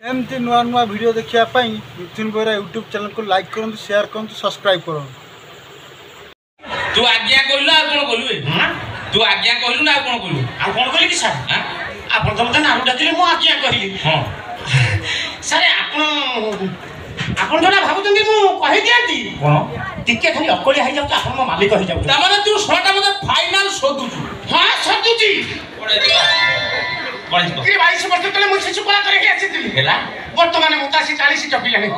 एमती नुआ नुआ वीडियो देखापी मिथुन बेहरा यूट्यूब चैनल को लाइक करूँ, शेयर करूँ, सब्सक्राइब करूँ। तू आज्ञा कहलु आ कोन कहलु हां तू आज्ञा कहलु ना कोन कहलु आ कोन कहली कि सर हां आपण त मते नाम डाकिले मु आज्ञा कहली हां सर आपण जोना भाबुतंदी मु कहि दियंती कोन टिके खाली अकली हाइ जाउ आपण मो मालिक कहि जाउ त माने तू सोटा मते फाइनल सोदु हां सोदुची पड़े दिबा कि 22 वर्ष तले मु शिशु कला करे आछितिली हेला वर्तमान मु 80 40 टपिलानी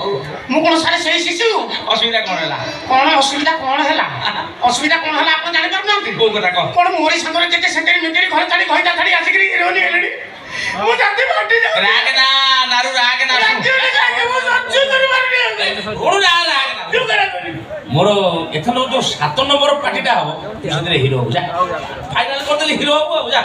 मु कोन सारे सही शिशु असुविधा कोन हेला कोन असुविधा कोन हेला आपण जानि पारु नांती को कथा कह कोन मोरी संगरे जेते सेटेल मिटेरी घर छाडी घइता छाडी आसिकरी हिरोनी हेलडी मु जाते बाटी जा राग ना नारू राग ना मु सच्ची करि मारनी ओडू राग ना तू करा मोर एथनो जो 7 नंबर पार्टीटा हो सेदरे हीरो हो जा फाइनल कर देली हीरो हो जा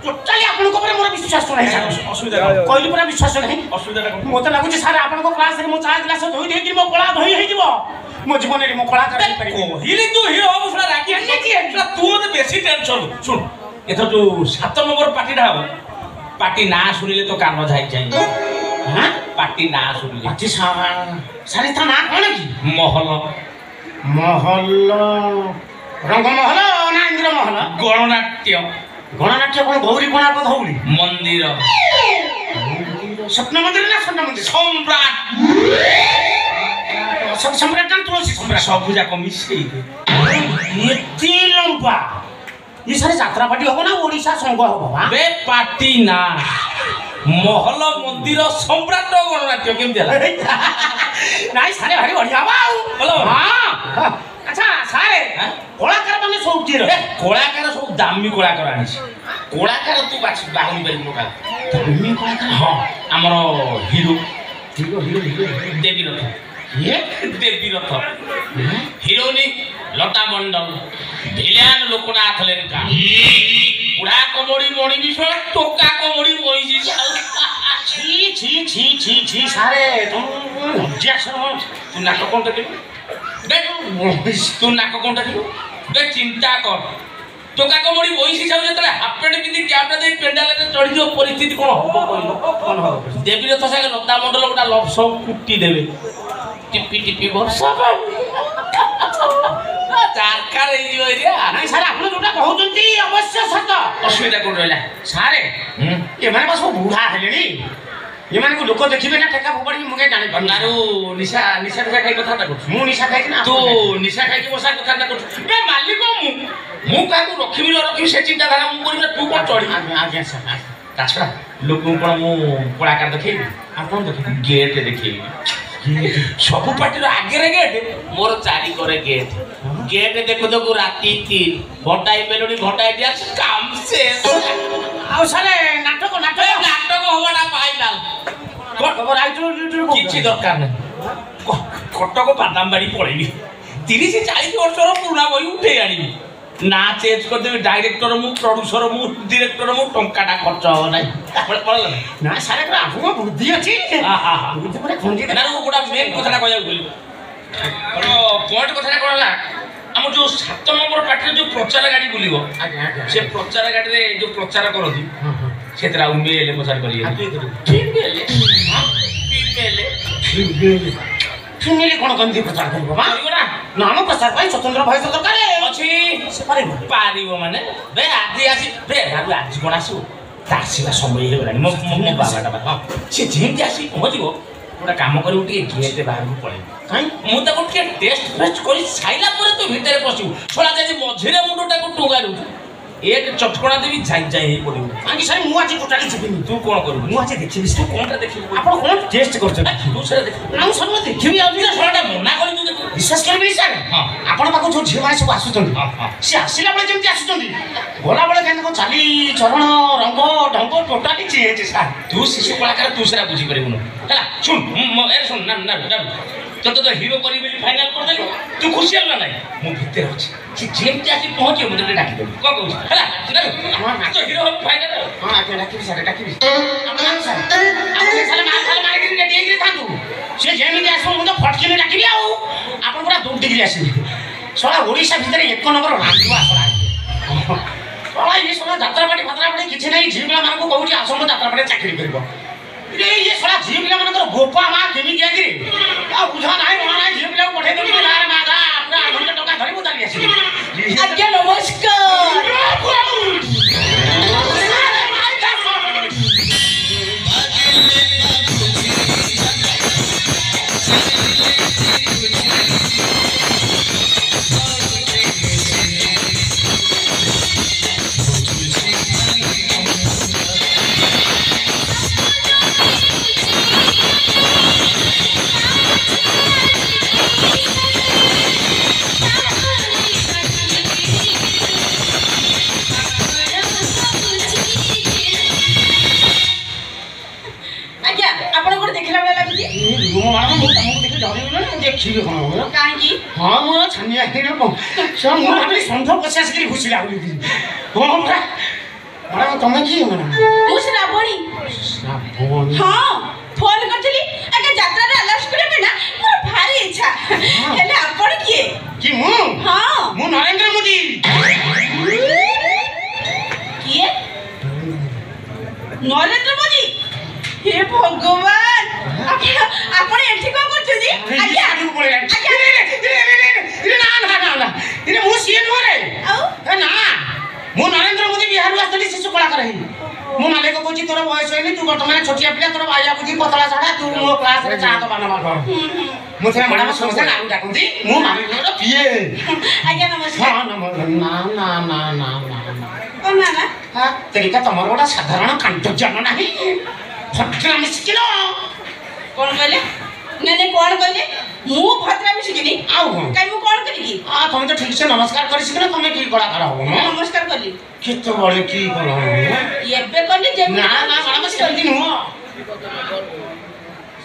टोटली आपन को पर मोर विश्वास नै असुविधा कहली पर विश्वास नै असुविधा मते लागु सर आपन को क्लास रे मो चाय ग्लास धोई दे कि मो कोला धोई हे जिवो मो जीवन रे मो कोला कर पारि हिली तू हीरो हो सुना राखी तू मते बेसी टेंशन सुन एथर जो 7 नंबर पार्टीटा हो पार्टी ना सुनिले तो कान जाई जाई हां पार्टी ना सुनिले पार्टी सारे था ना कोन की महल रंग महल ना इंद्र महल गणनाट्य कोन गौरी कोना को धौली मंदिर स्वप्न मंदिर ना स्वप्न मंदिर सम्राट सब सम्राट ना तुलसी सम्राट सब पूजा को मिसई एती लंबा ये सारे यात्रा पार्टी हो ना ओडिसा संघ हो बाबा बे पार्टी ना महल मंदिर सम्राट गणनाट्य केम देला नाइ सारे भारी बढ़िया बाऊ बोलो हां अच्छा सारे कलाकार माने सोउटी रे कलाकार सब दामी कलाकार आनिस कलाकार तू बाहुनी बेल मोका दामी कलाकार हां हमर हीरो देवी रथ ये देवी रथ हीरोनी लता मंडल ভিলিয়ান লোকনাথ লেঙ্কা বুড়া কমড়ি মণি বিষয় টোকা কমড়ি বইছি ছি ছি ছি ছি ছি সারে তুমি অবজেকশন তুই নাক কোনটা দিবি দেখ তুই নাক কোনটা দিবি দেখ চিন্তা কর টোকা কমড়ি বইছি সব যেতলে হাফ প্যান্ট পিন্ধি ক্যাপটা দেই পেন্ডালে চড়ি যাও পরিস্থিতি কোন হবো কইলো কোন হবো দেবীর তো সাথে লতা মন্ডল ওটা লব সব কুটি দেবে টিপি টিপি বর্ষা চারকার এই ওইরা নাই স্যার আপনি যেটা কহুচন্তি অবশ্য সত্য অসুবিধা কোন রইলা সারে এমানে বাস বুঢ়া হেলেনি এমানকু লোক দেখিবে না ঠেকা ফোপাড়ি মুগে জানি নারু নিশা নিশা খাই কথাটা করছ মু নিশা খাইছি না তু নিশা খাইকি বসা কথাটা করছ বে মালিক মু কাকু রখিবি রখিবি সে চিন্তা ধারা মু করিনা তু কোন চড়ি আজ্ঞা স্যার তাছাড়া লোক কোন মু কলাকার দেখেবি আপন দেখি গেট দেখেবি सबु पार्टी आगे गेट मोर चारि करे गेट गेट देखो देखो राती 3 घंटाई बेलोडी घंटाई दिया काम शेष आउ सारे नाटक नाटक नाटक होबाडा फाइनल खबर आइटो किछि दरकार नै कटक बादामबाड़ी पळेबी 30 40 वर्षर पुराना बही उठे आनी ना चेंज कर देबी डायरेक्टर मु प्रोड्यूसर मु डायरेक्टर मु टंकाटा खर्च हो नै पड़ल ना सारे को आपको बुद्धि अछि बुद्धि पर खंजी ना गोटा मेन कथाटा कहया बोली पॉइंट कथाटा कहला हम जो 7 नंबर पार्टी जो प्रचार गाड़ी बुलिबो से प्रचार गाड़ी रे जो प्रचार करथि सेतरा उमेले प्रचार करिए ठीक बेले फीमेल कोन गंदी प्रचार करबो करियो ना नाम प्रचार भाई स्वतंत्र भाई दरकार अछि से पारिबो माने बे आदि आसी बे आज कोन आसु तासिला समय हे गलानी मो बाबाटा बा से जेंति आसी पहुंचबो गोटा काम करू टे गेट बाहर को पळे काई मु त कोटे टेस्ट फेस्ट करी साइला परे तो भीतर पसिबो छोला जे मझिरे मुंडटा को टुगारू एक चटकणा देवी जाई जाई पड़िबो आंगी साई मु आज टोटली छिबिनी तू कोन करू मु आज देखिबि तू कोनटा देखिबो आपण कोन टेस्ट करछ तू से देख ना सब देखिबि आ छोलाटा मना करी तू देख विश्वास करबि सर हां आपण पाको जो झियो माने सब आसुतंदी हां से आसिला बळे जेमति आसुतंदी गोला बळे केन को चाली चरण रंग ढंग टोटली चेंज सर तू शिशु कलाकार तू सेरा बुझी परिबुन हला सुन ए सुन ना तो हीरो करी बेली फाइनल कर देली तू खुशी हल ना मु भीतर अछि से जेमति आसी पहुंचे मते डाकी दे को कहू हला तू तो हीरो फाइनल हां आके डाकीबि सर डाकीबि आपण सर आपण साले मार के रेडी हे थांतु से जेमति आसो मु तो फटकिने डाकीबि आ आपण पूरा 2 डिग्री आसीबि सोला ओडिसा भीतर एक नंबर रांधुआ सोला सोला ये सोला यात्रा पार्टी किछि नै झिबला मानको कहूची आसम यात्रा पार्टी चाकरी करबो ये साला झील पिला मन गोपा मा केमी के गिरी आ बुझा नाही मना नाही झील पिला पठे दे गार मागा अपना 8 टका धरी उतारी आसी आज्ञा नमस्कार देखिए कौन काहे हाँ मोर छनिया हिरे को सब मोर अपनी संध 50 की खुशी लागली हां बड़ा बड़ा तुम की मन तू श्रावणी हां फोन करथली आगे यात्रा रे अलस करे ना मोर भारी इच्छा हेले आपण किए कि मु हां मु नरेंद्र मोदी किए नरेंद्र मोदी हे भगवान आपण एठी को करछु जी आज्ञा आज्ञा रे ना ना ना ना इने मु सीए नो रे औ ना मु नरेंद्र मोदी बिहार वास्तली शिशु कलाकार ही मु मालिक को कोची तोर बयस होइनी तू वर्तमान छोटिया पिला तोर भाइया बुझी पतला छडा तू मो क्लास रे चाह तो बनवा कर मु से मैडम समझे ना डाकुंती मु मालिक रो पिए आज्ञा नमस्कार हां नमस्कार ना ना ना ना ना ओ नाना हां तरीका तमर गोटा साधारण कांट ज्ञान नाही फटका मिसकिलो कोन कहले ने कोन कहले मु भद्रा में सिकिनी आउ काई मु कोन करी की आ तुम तो ठीक से नमस्कार करि सिकिना तुम की गला करा हो ना नमस्कार करली कितो बड़े की करा हो एबे करली जे ना ना मैडम से जल्दी नु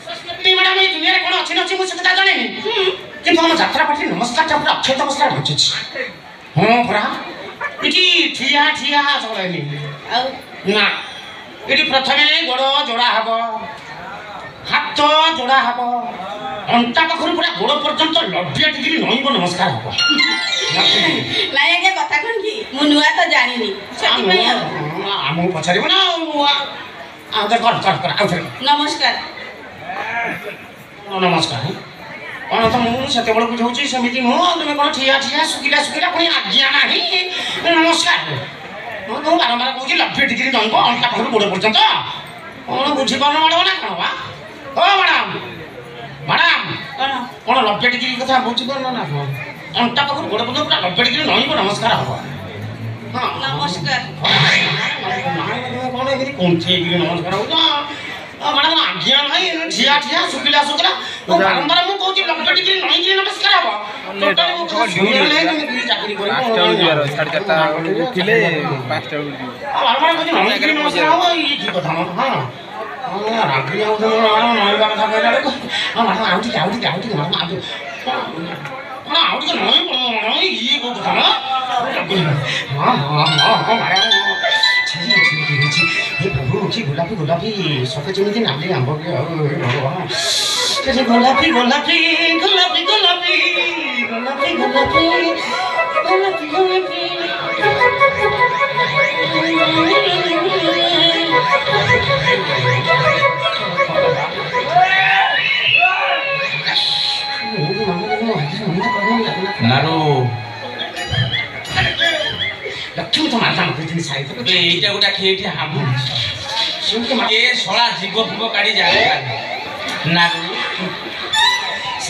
सस्मती मैडम ये दुनिया रे कोन अछि नछि मु सेटा जाने नी किंतु हम यात्रा पार्टी नमस्कार चक्र अक्षय नमस्कार होछि हां परा इटी ठिया ठिया चलेनी औ ना इटी प्रथमे गोड़ जोड़ा हबो हाथ जोड़ा हबो अंटा पाखरु पूरा गोड़ पर्यंत 90 डिग्री नइबो नमस्कार हबो नाही आगे कथा कोन की मु नुआ तो जानिनी छटी पई आमु पछारिबो ना आ कर आउ नमस्कार नमस्कार कोन त मु सेते बड़ बुझौची समिति मु तुमे कोन ठिया ठिया सुकिला सुकिला कोनी आज्ञा नाही नमस्कार मु तो बारंबार कहूची 90 डिग्री नइबो अंटा पाखरु गोड़ पर्यंत कोन बुझी पानो माडो ना कोन बा ओ मैडम मैडम कोन 90 डिग्री कथा बुझी पानो ना अंटा पाखरु गोड़ पर्यंत पूरा 90 डिग्री नइबो नमस्कार हबो हां नमस्कार कोन एगिरी कोन थे एगिरी नमस्कार हो जा मैडम आज्ञा नाही ठिया ठिया सुकिला सुकिला तो बारंबार मु कहूची 90 डिग्री नइबो नमस्कार हबो टोटल मु नहीं तुम की चाकरी करी 5 टा दियार 4:30 उठिले 5 टा उठी बारंबार कहूची 90 डिग्री नमस्कार हबो ई की कथा हां रागी आउ तो नई बात था कहला को मैडम आउटी मैडम आउटी ना आउटी नई नई ई को कथा ना हां मैडम हे प्रभु की गोलापी सके जेमिति नाली आंब के भगवान के गोलापी नारो लक्ष्मी तो माता मते दिन साइड बे एटा गोटा खेठी हामु ए सोळा जीव फुग काडी जाले नारू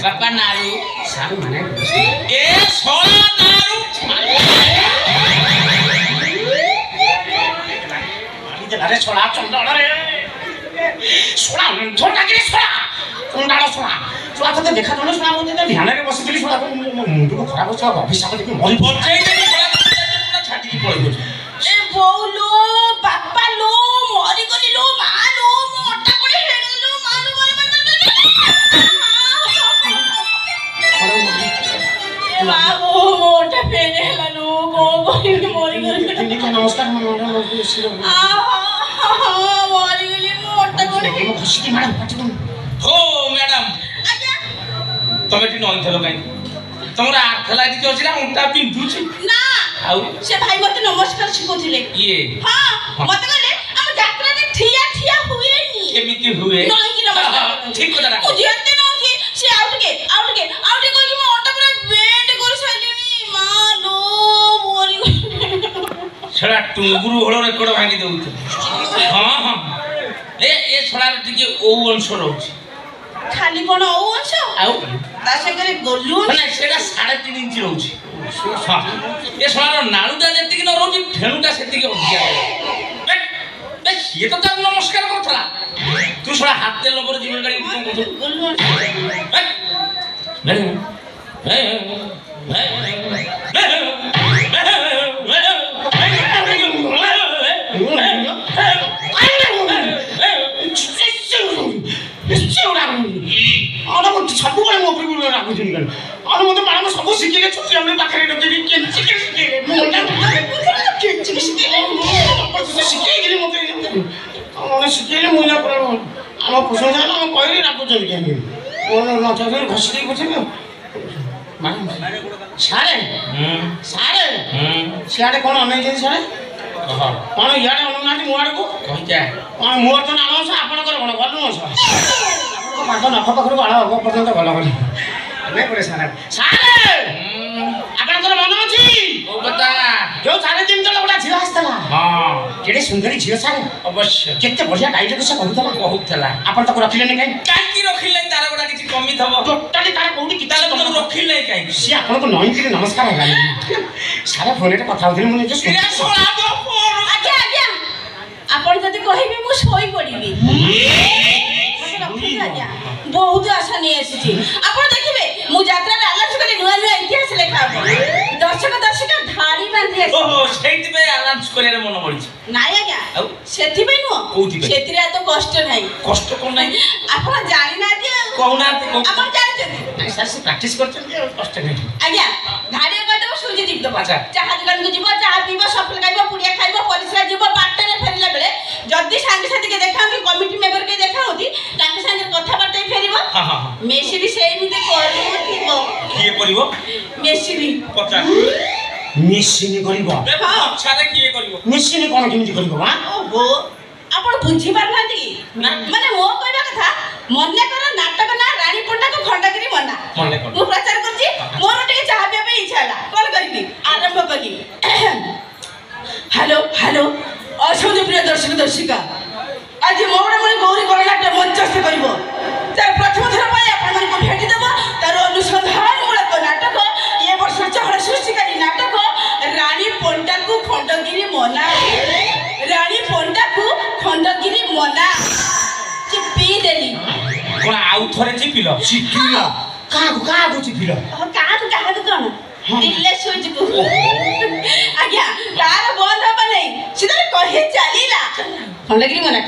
बापा नारू सारू माने ए सोळा नारू अरे सोळा चंदन रे सोळा छोटा के सोळा चंदाळ सोळा सोळा तो देखा जने सोळा मते ध्यान रे बसितली सोळा मुंडू को खराब छ अभिशाप देखि मरि बचै दे पूरा छाती की पळै गयो ए बोलो बापा लो मरी गली लो मा लो मोटा कोडी हेगल लो मानु ए बाबू मोटा फेनेला नो को कोई मरी गली ठीक है नमस्कार मरी गली मोटा कोडी मो खुशी की मैडम पाटी हो मैडम आज्ञा तमे टी नई थलो काई तमरा आठ लागी कि अछि ना उंटा पिंधुछि ना आउ से भाई मते नमस्कार सिखोथिले ये हां मते कहले हम यात्रा रे ठिया ठिया हुएनी କେମିତି ହୁଏ ନାଇକି ନମସ୍କାର କରନ୍ତି। ଠିକ କଥା ମୁଁ ଯେତେ ନଉଛି ସେ ଆଉ ଟିକେ କହିକି ମୋ ଅଣ୍ଟା ପୁରା ବେଣ୍ଡ କରି ସାରିଲିଣି ମା ଲୋ ମୋରି ସେଟା ଟୁଙ୍ଗୁରୁ ହଳ ରେକର୍ଡ ଭାଙ୍ଗି ଦଉଛୁ ହଁ ଏ ଛଡ଼ାର ଟିକେ ଓଉ ଅଂଶ ରହୁଛି ଖାଲି କଣ ଓଉ ଅଂଶ ଆଉ ତା ସାଙ୍ଗରେ ଗୋଲୁ ନା ସେଟା 3.5 ଇଞ୍ଚ ରହୁଛି ଏ ଛଡ଼ାର ନାଳୁଟା ଯେତିକି ନ ରହୁଛି ଫେଣୁଟା ସେତିକି ଅଧିକା ସିଏ ତ ତାର ନମସ୍କାର କରୁଥିଲା ତୁ ଛଡ଼ା ହାତ ତେଲ ପରେ ଜୀବନ ଗାଡ଼ି କଣ କରୁଛୁ ଗୋଲୁ ସବୁବେଳେ ମୋ ଉପରେ ରାଗୁଛନ୍ତି କାରଣ ମତେ ମ୍ୟାଡ଼ାମ ସବୁ ଶିଖେଇଲେ ଛୋଟ ଆମେ ପାଖରେ ରଖିକି ଶିଖେଇଲେ ଶିଖେଇକିରି ମତେ ଶିଖେଇଲେ ମୁଁ ନା ପୁରା ଆମ ପ୍ରଶଂସା ଆମେ କହିଲେ ରାଗୁଛନ୍ତି କାହିଁକି ଘଷି ଦେଇକି ପଛେ ସାରେ ସିଆଡ଼େ କ'ଣ ଅନେଇଛନ୍ତି ସାରେ କ'ଣ ଇଆଡ଼େ ଅନଉନାହାନ୍ତି ମୋ ଆଡ଼କୁ କ'ଣ ମୋର ତ ନାମ ଅଛି ଆପଣଙ୍କର କ'ଣ ଭଲ ନୁହଁ ପାଖ ନଖ ପାଖରୁ ବାଳ ହବ ପର୍ଯ୍ୟନ୍ତ ଭଲ ଭଲ ଆପଣଙ୍କର ମନ ଅଛି ଯୋଉ 3 ଦିନ ତଳେ ଗୋଟେ ଝିଅ ଆସିଥିଲା କେଡ଼େ ସୁନ୍ଦରୀ ଝିଅ ସାରେ ଅବଶ୍ୟ କେତେ ବଢ଼ିଆ ଡାଇଲଗ ସେ କହୁଥିଲା ଆପଣ ତାକୁ ରଖିଲେନି କାହିଁକି ରଖିଲେ ତାର ଗୋଟା କିଛି କମି ଥବ ଟୋଟାଲି ତାର କୋଉଠି କିଛି ରଖିଲେ କାହିଁକି ସିଏ ଆପଣଙ୍କୁ ନଇଁକିରି ନମସ୍କାର ହେଲାନି ସାରା ଫୋନରେ କଥା ହଉଥିଲି ମୁଁ ନିଜେ ଆଜ୍ଞା ଆପଣ ଯଦି କହିବେ ମୁଁ ଶୋଇ ପଡ଼ିବି ଆଜ୍ଞା ବହୁତ ଆଶା ନେଇ ଆସିଛି ଆପଣ ଦେଖିବେ ମୁଁ ଯାତ୍ରାରେ ଆଲାଉନ୍ସ କଲି ନୂଆ ଇତିହାସ ଲେଖା ହବ ଦର୍ଶକ ଧାଡ଼ି ବାନ୍ଧି ସେଇଥିପାଇଁ ଆଲାଉନ୍ସ କରିବାର ମନ ପଡ଼ିଛି ନାଇଁ ଆଜ୍ଞା ସେଥିପାଇଁ ନୁହଁ ସେଥିରେ ଏତ କଷ୍ଟ ନାହିଁ କଷ୍ଟ କ'ଣ ନାହିଁ ଆପଣ ଜାଣିନାହାନ୍ତି କହୁନାହାନ୍ତି ଆପଣ ଜାଣିଛନ୍ତି ସାର୍ ସେ ପ୍ରାକ୍ଟିସ୍ କରୁଛନ୍ତି କଷ୍ଟ ନାହିଁ ଆଜ୍ଞା ଧାଡ଼ି କରିଦେବ ସୂର୍ଯ୍ୟ ଯିବ ଚାହା ଦୋକାନକୁ ଯିବ ଚାହା ପିଇବ ସଫଲ ଖାଇବ ପୁଡ଼ିଆ ଖାଇବ ପରିସ୍ରା ଯିବ ବାଟରେ ଫେରିଲା ବେଳେ ଯଦି ସାଙ୍ଗସାଥିକି ଦେଖାନ୍ତି କମିଟି ମେମ୍ବର କେହି ଦେଖାଉନ୍ତି ତାଙ୍କ ସାଙ୍ଗରେ କଥାବାର୍ତ୍ତା ଫେରିବ ମେସିରି ସେମିତି କରୁଥିବ କିଏ କରିବ ମେସିରି ପଚାର ମେସିନି କରିବ କିଏ କରିବ ମେସିନି କ'ଣ କେମିତି କରିବ ଓହୋ ଆପଣ ବୁଝିପାରୁନାହାନ୍ତି ମାନେ ମୋ କହିବା କଥା ମନେକର ନାଟକ ନା ରାଣୀ ପଣ୍ଡାକୁ ଖଣ୍ଡଗିରି ମନା ମୁଁ ପ୍ରଚାର କରୁଛି ମୋର ଟିକେ ଚାହା ପିଇବା ପାଇଁ ଇଚ୍ଛା ହେଲା କ'ଣ କରିବି ଆରମ୍ଭ କଲି ହ୍ୟାଲୋ ଅଛନ୍ତି ପ୍ରିୟ ଦର୍ଶକ ଦର୍ଶିକା ଆଜି ମୌଡ଼ମଣି ଗୌରୀ ଗଣନାଟ୍ୟ ମଞ୍ଚସ୍ଥ କରିବ ତାର ପ୍ରଥମ ଥର ପାଇଁ ଆପଣମାନଙ୍କୁ ଭେଟିଦେବ ତାର ଅନୁସନ୍ଧାନମୂଳକ ନାଟକ ଏ ବର୍ଷ ଚହଳ ସୃଷ୍ଟିକାରୀ ନାଟକ ରାଣୀ ପଣ୍ଡାକୁ ଖଣ୍ଡଗିରି ମନା ଚିପି ଦେଲି କ'ଣ ଆଉ ଥରେ ଚିପିଲ କାହାକୁ ଚିପିଲ କାହାକୁ କ'ଣ ରିଲେସନକୁ ଆଜ୍ଞା ତାର ବନ୍ଦ ହବ ନାହିଁ ସେ ତାର କହି ଚାଲିଲା ଖଣ୍ଡଗିରି ମନା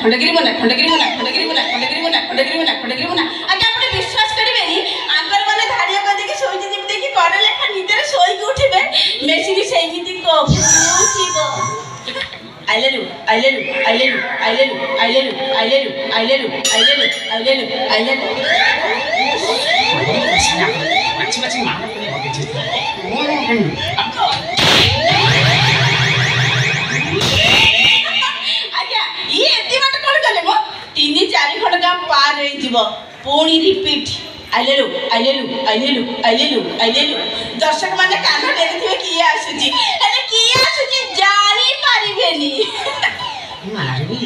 ଆଜ୍ଞା ଆପଣ ବିଶ୍ୱାସ କରିବେନି ଆଙ୍କର ମାନେ ଧାଡ଼ିଆ କରିଦେଇକି ଶୋଇଛି ଯେମିତି ଦେଖି କଡ଼ ଲେଖା ନିଦରେ ଶୋଇକି ଉଠିବେ ମେସିନ୍ ସେମିତି କହୁଥିବ ଆଇଲେରୁ ଆଜ୍ଞା ଇଏ ଏତେ ବାଟ କ'ଣ କଲେ ମୋ 3-4 ଘଣ୍ଟା ପାର ହେଇଯିବ ପୁଣି ରିପିଟ୍ ଆଇଲେରୁ ଦର୍ଶକ ମାନେ କାନ ଡେରିଥିବେ କିଏ ଆସୁଛି ହେଲେ କିଏ ଆସୁଛି ଜାଣିପାରିବେନି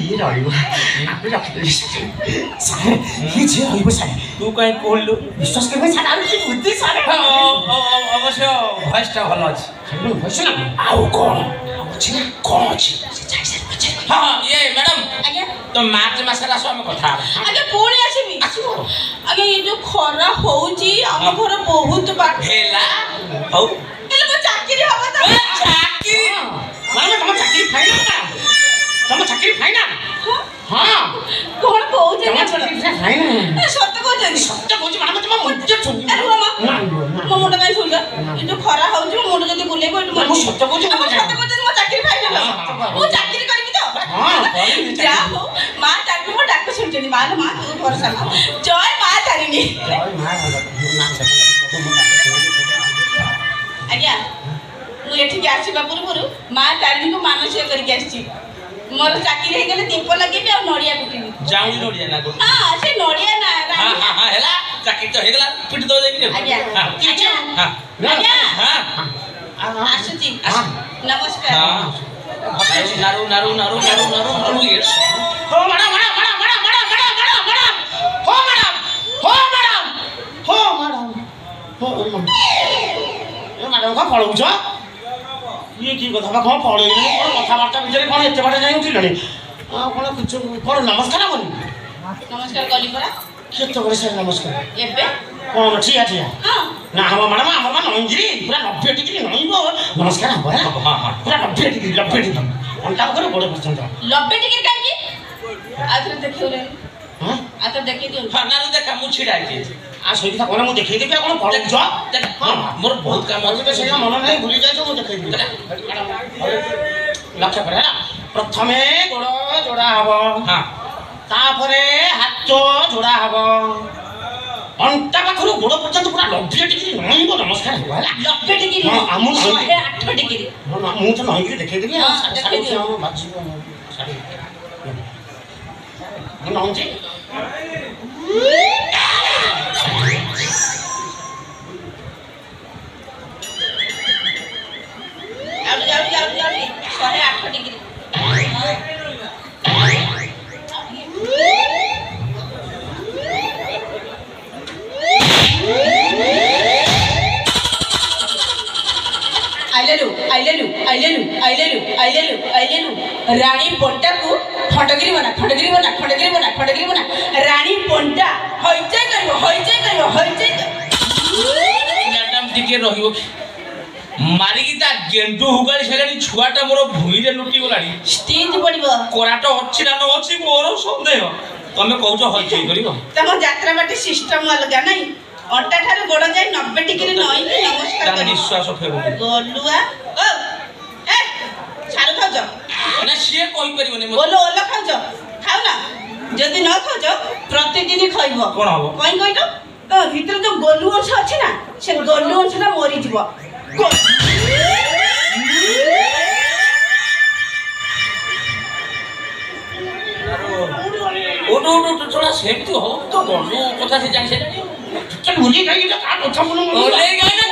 ଇଏ ରହିବ ରଖିଦେବି ଝିଅ ରହିବ ସାର୍ ତୁ କାହିଁ କହିଲୁ ବିଶ୍ୱାସ କରିବେ ସାର୍ ଆଉ କି ବୁଦ୍ଧି ସାର୍ ଅବଶ୍ୟ ଭଏସଟା ଭଲ ଅଛି ଆଉ କ'ଣ ଅଛି ନା କ'ଣ ଅଛି ସେ ଯାଇସାରି ପଚାରିବ ଇଏ ମ୍ୟାଡ଼ାମ୍ ଆଜ୍ଞା ତ ମାର୍ଚ୍ଚ ମାସରେ ଆସ ଆମେ କଥା ହେବା ଆଜ୍ଞା ପୁଣି ଆସିବି ଆଜ୍ଞା ଏ ଯୋଉ ଖରା ହଉଛି ଆମ ଘର ବହୁତ ବାଟ ହେଲା ହଉ ହେଲେ ମୋ ଚାକିରି ହବ ତ ଚାକିରି ତମ ଚାକିରି ଫାଇନା ହଁ କ'ଣ କହୁଛନ୍ତି ସତ କହୁଛନ୍ତି ସତ୍ୟ କହୁଛି ମ୍ୟାଡ଼ାମ ତମ ମୁଣ୍ଡ ମୋ ମୁଣ୍ଡ କାହିଁ ଶୁଣିଲ ଏ ଯୋଉ ଖରା ହଉଛି ମୋ ମୁଣ୍ଡ ଯଦି ବୁଲେଇବ ଏଠୁ ମୁଁ ସତ୍ୟ କହୁଛି ସତ କହୁଛନ୍ତି ମୋ ଚାକିରି ଫାଇନାଲ ମୁଁ ଚାକିରି କରିବି ତ ଯାହା ହଉ ମା ତାରିଣୀ ମୋ ଡାକ ଶୁଣିଛନ୍ତି ମା ତୁ ଭରସା ମା ଜୟ ମା ତାରିଣୀ ଆଜ୍ଞା ମୁଁ ଏଠିକି ଆସିବା ପୂର୍ବରୁ ମା ତାରିଣୀକୁ ମାନସିକ କରିକି ଆସିଛି ମୋର ଚାକିରି ହେଇଗଲେ ଦୀପ ଲଗେଇବି ଆଉ ନଡ଼ିଆ କୁଟିବି। ଯାଉନି ନଡ଼ିଆ ନା ଗୋ ହଁ ସେ ନଡ଼ିଆ ନା ହଁ ହଁ ହଁ ହେଲା ଚାକିରି ତ ହେଇଗଲା ପିଟି ଦବ ଯାଇକି ଆଜ୍ଞା ହଁ ଆଜ୍ଞା ହଁ ଆଜ୍ଞା ହଁ ଆସୁଛି ନମସ୍କାର। ନାରୁ ନାରୁ ନାରୁ ନାରୁ ନାରୁ ନାରୁ ଇଏ हो madam madam madam madam madam madam madam हो मैडम हो मैडम हो मैडम हो ए मैडम का पळौछ ये की कथा बा कोन पळैनी कोन कथाबार्ता भितरे कोन एते बाटे जाई उठिलनी कोन किछु कोन नमस्कार बोली नमस्कार कली परा केते करे से नमस्कार एबे कोन ठिया ठिया हां ना हम मैडम हमर मा नइगिरी पूरा 90 डिग्री नइबो नमस्कार हम हां हां पूरा 90 डिग्री अंटा करे बड़े पर्यंत 90 टिकट काकी आथरे देखियो रे हां आथरे देखि दियो हां नारू देखा मु छिडा आइछि आ सही था कोन मु देखै देबी कोन पळौछ हां मोर बहुत काम मजे तो सेना मन नहीं भूली जाय मु देखै देबी लक्ष्य करे ना प्रथमे गोड़ जोड़ा हबो हां तापरे हाथ जोड़ा हबो अंटा पाखरु गोड़ पर्यंत पूरा 90 डिग्री नइबो नमस्कार हो होला 90 डिग्री हां हमु 108 डिग्री मु तो नइगिरी देखै देबी हां, साडे देखै दियो। हम बाजिबो साडे मु नहुंची जाऊ 108 डिग्री आइलेलु रानी पोंटा को खंडगिरी बना रानी पोंटा होइचे करिवो मैडम टिके रहिबो मारी की ता गेंडू हुगाली सेलानी छुआटा मोर भुइरे लुटी गलानी स्टेज पडिबो कोराट अछि ना न अछि मोर संदेह तमे कहउछ होइचे करिवो तम यात्रा बाटे सिस्टम अलगा नहीं अंटा ठारे गोड़ जाई 90 डिग्री नई नमस्कार ता करी निश्वास फेरु गोलुआ ओ ए सारू खाओ ना सिए कहि परिबोनी बोलो ओला खाओ खाओ ना जदि न खाओ प्रतिदिन खाइबो कोन हबो कहीं कहिलो तो भीतर जो गोलु अंश अछि ना से गोलु अंशटा मरि जिवो ओटो छोड़ा सेम तो हो तो गोलू कथा से जानि से चल मुझे कहीं का कथा बोलूं ओले गए ना